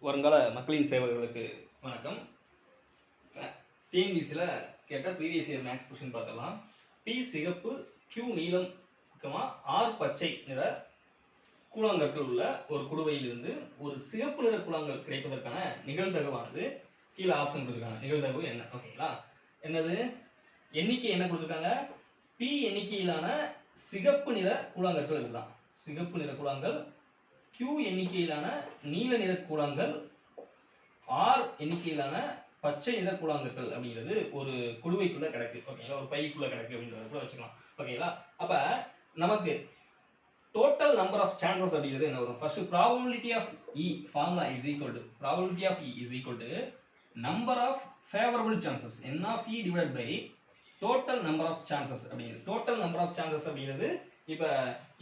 வருங்கால மக்களின் சேவர்களுக்கு வணக்கம். டிஎன்பிசியில் கேட்ட ப்ரீவியஸ் இயர் மேக்ஸ் கொஸ்டின் பார்க்கலாம். பி சிகப்பு, கியூ நீலம், ஆர் பச்சை நிற கூழாங்கற்கள் உள்ள ஒரு குடுவையிலிருந்து ஒரு சிகப்பு நிற கூழாங்கல் கிடைப்பதற்கான நிகழ்தகவானது கீழே ஆப்ஷன் கொடுத்துருக்காங்க. நிகழ்தகவு என்ன? ஓகேங்களா? என்னது எண்ணிக்கை என்ன கொடுத்துருக்காங்க? பி எண்ணிக்கையிலான சிகப்பு நிற கூழாங்கற்கள் இதுதான். சிகப்பு நிற கூழாங்கல், Q எண்ணிக்கையிலான நீல நிற கூழாங்கல், R எண்ணிக்கையிலான பச்சை நிற கூழாங்கற்கள் அப்படிங்கிறது ஒரு குடுவைக்குள்ள கிடக்கு. ஓகேங்களா? ஒரு பைக்குள்ள கிடக்கு அப்படின்றத கூட வச்சுக்கலாம். ஓகேங்களா? அப்ப நமக்கு total number of chances அப்படிங்கிறது என்ன வரும்? First probability of E formula is equal to probability of E is equal to number of favorable chances n of E divided by total number of chances அப்படிங்கிறது. total number of chances அப்படிங்கிறது இப்ப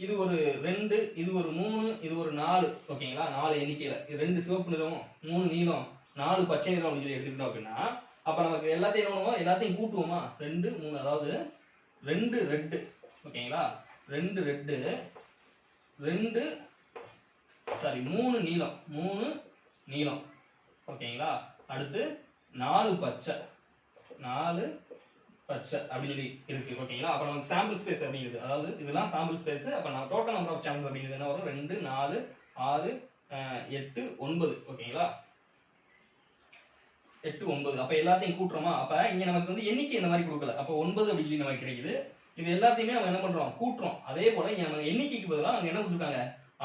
இது ஒரு 2, இது ஒரு 3, இது ஒரு 4. ஓகேங்களா? 4 எண்ணிக்கையில 2 சிவப்பு நிறம், 3 நீலம், 4 பச்சை நிறம் அப்படின்னு சொல்லி எடுத்துக்கிட்டோம் அப்படின்னா அப்ப நமக்கு எல்லாத்தையும் என்ன பண்ணுவோம்? எல்லாத்தையும் கூட்டுவோமா? 2 3, அதாவது 2 ரெட். ஓகேங்களா? 2 ரெட், 3 நீலம், 3 நீலம். ஓகேங்களா? அடுத்து 4 பச்சை, 4 பச்சை அப்படின்னு சொல்லி இருக்கு. ஓகேங்களா? அப்ப நமக்கு சாம்பிள் ஸ்பேஸ் அப்படிங்கிறது, அதாவது இதெல்லாம் சாம்பிள் ஸ்பேஸ். அப்ப நான் டோட்டல் நம்பர் ஆஃப் சான்சஸ் அப்படிங்கிறது என்ன வரும்? 2 4 6 8 9. ஓகேங்களா? 8 9. அப்ப எல்லாத்தையும் கூட்டுறோமா? அப்ப இங்க நமக்கு வந்து எண்ணிக்கை இந்த மாதிரி கொடுக்கல. அப்ப 9 அப்படி சொல்லி நமக்கு கிடைக்குது. இது எல்லாத்தையுமே நம்ம என்ன பண்றோம்? கூட்டுறோம். அதே போல இங்க நம்ம எண்ணிக்கைக்கு பதிலா அங்க என்ன கொடுத்துருக்காங்க?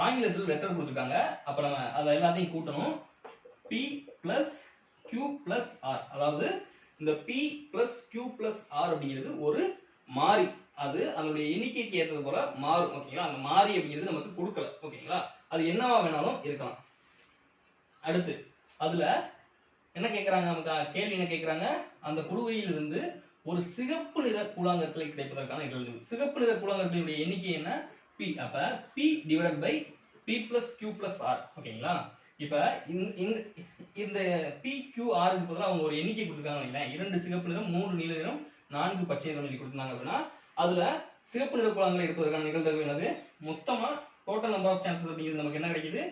ஆங்கிலத்தில் லெட்டர் கொடுத்துருக்காங்க. அப்ப நம்ம அதை எல்லாத்தையும் கூட்டணும். P plus Q plus R, அதாவது இந்த P plus Q plus R அப்படிங்கிறது ஒரு மாறி. அது அதனுடைய எண்ணிக்கைக்கு ஏற்றது போல மாறும். ஓகேங்களா? அந்த மாறி அப்படிங்கிறது நமக்கு கொடுக்கல. ஓகேங்களா? அது என்னவா வேணாலும் இருக்கலாம். அடுத்து அதுல என்ன கேட்கறாங்க? நமக்கு கேள்வி என்ன கேட்கறாங்க? அந்த குடுவையிலிருந்து ஒரு சிகப்பு நிற கூழாங்கற்களை கிடைப்பதற்கான நிகழ்வு. சிகப்பு நிற கூழாங்கற்களுடைய எண்ணிக்கை என்ன? P. அப்ப P divided by P plus Q plus R. ஓகேங்களா? இப்ப இந்த PQR க்கு பதிலா அவங்க ஒரு எண்ணிக்கை கொடுத்துருக்காங்க. 2 சிகப்பு நிறம், 3 நீல நிறம், 4 பச்சை நிறம் சொல்லி கொடுத்தாங்க அப்படின்னா அதுல சிகப்பு நிற கூழாங்கலை எடுப்பதற்கான நிகழ்தகவு என்னது? மொத்தமா டோட்டல் நம்பர் ஆஃப் சான்சஸ் அப்படிங்கிறது நமக்கு என்ன கிடைக்குது?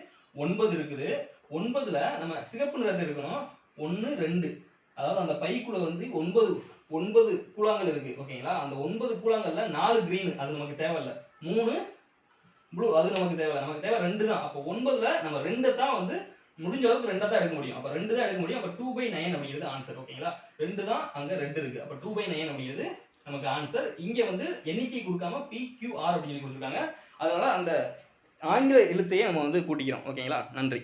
9 இருக்குது. 9ல நம்ம சிகப்பு நிறத்தை எடுக்கணும். 1 2, அதாவது அந்த பைக்குள்ள வந்து 9 கூழாங்கல் இருக்கு. ஓகேங்களா? அந்த 9 கூழாங்கல்ல 4 கிரீன், அது நமக்கு தேவையில்லை. 3 ப்ளூ, அது நமக்கு தேவையில்லை. நமக்கு தேவை 2 தான். அப்போ 9ல நம்ம 2 தான் வந்து முடிஞ்ச அளவுக்கு 2 தான் எடுக்க முடியும். அப்ப 2 தான் எடுக்க முடியும். அப்ப 2/9 அப்படிங்கிறது ஆன்சர். ஓகேங்களா? 2 தான் அங்க ரெட் இருக்கு. அப்ப 2/9 அப்படிங்கிறது நமக்கு ஆன்சர். இங்க வந்து எண்ணிக்கை கொடுக்காம PQR அப்படின்னு கொடுத்துருக்காங்க. அதனால அந்த ஆங்கில எழுத்தையே நம்ம வந்து கூட்டிக்கிறோம். ஓகேங்களா? நன்றி.